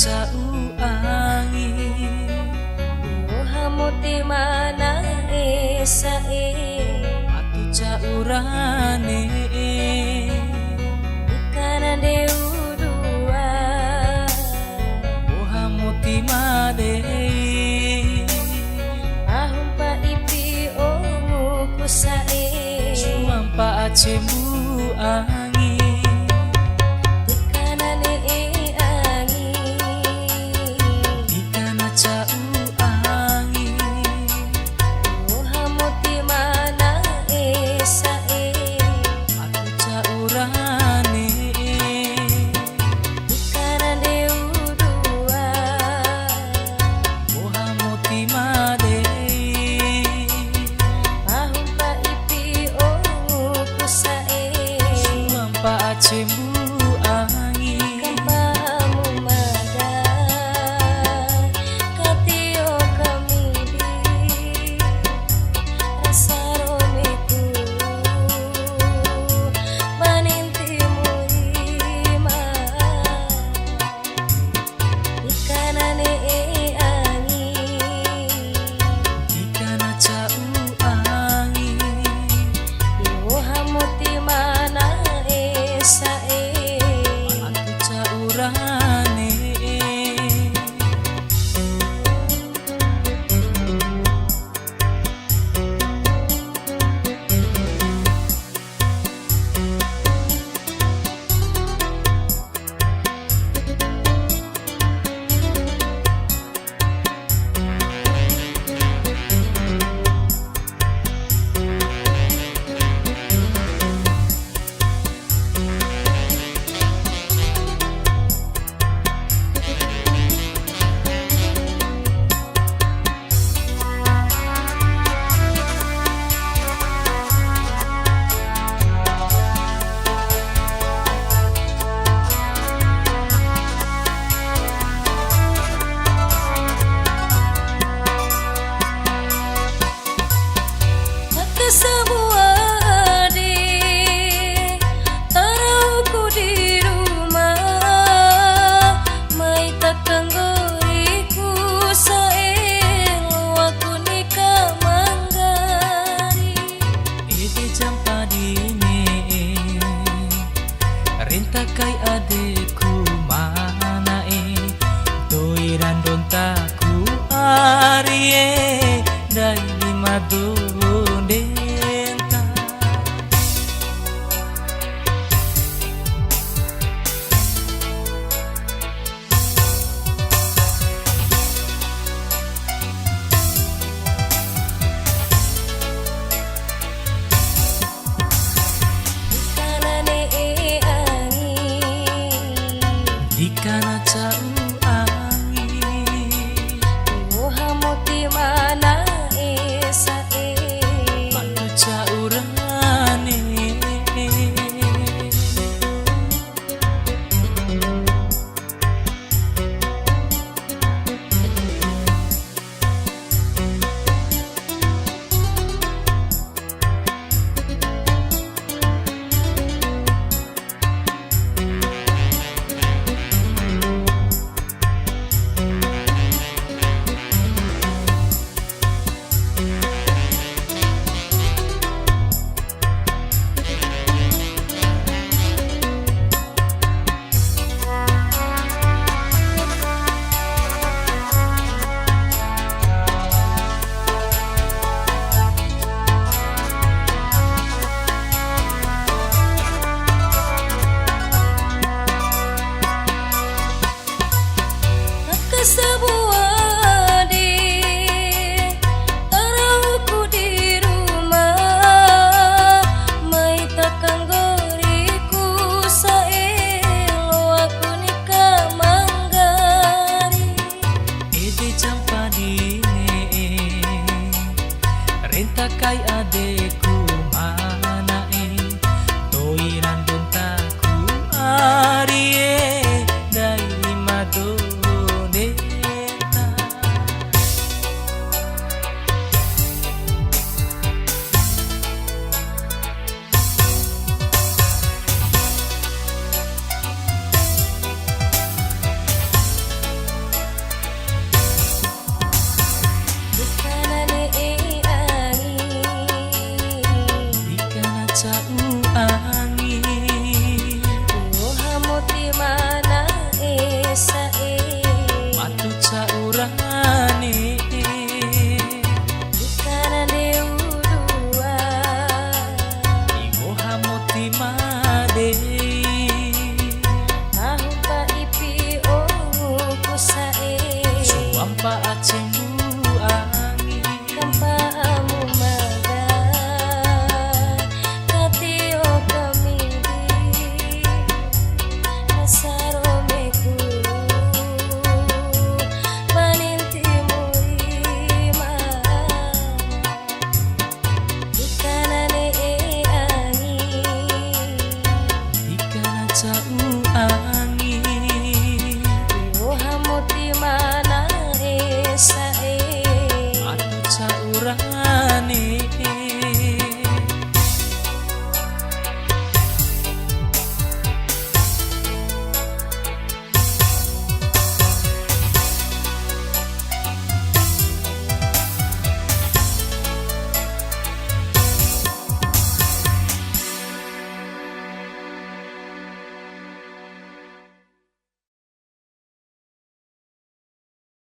cau angin Muhammad mana esae atu caurane Ikana deudua Muhammad made Ahumpa ipi omu kusae Suampa acemu angin Ikanane angin Ikana cau angin Muhammad mana esae atu caurane Ikana deudua Muhammad made Ahumpa ipi omu kusae Suampa acemu angin Kampamu mada Katio kamidi Rasa romiku Manintimu ima Ikanane angin Ikana cau angin Muhammad mana esae atu caurane Semua adik taruhku di rumah mai takkan goriku saelo aku nikah manggari Ede jampadine Rintakai adekku manae Toiran dontaku arie Dai lima denta Ikanane angin Dikana cau angin Muhammad mana esae atu caurane Sebuah adik taruhku di rumah mai takkan goriku saelo aku nikah manggari Ede jampadine Rintakai adekku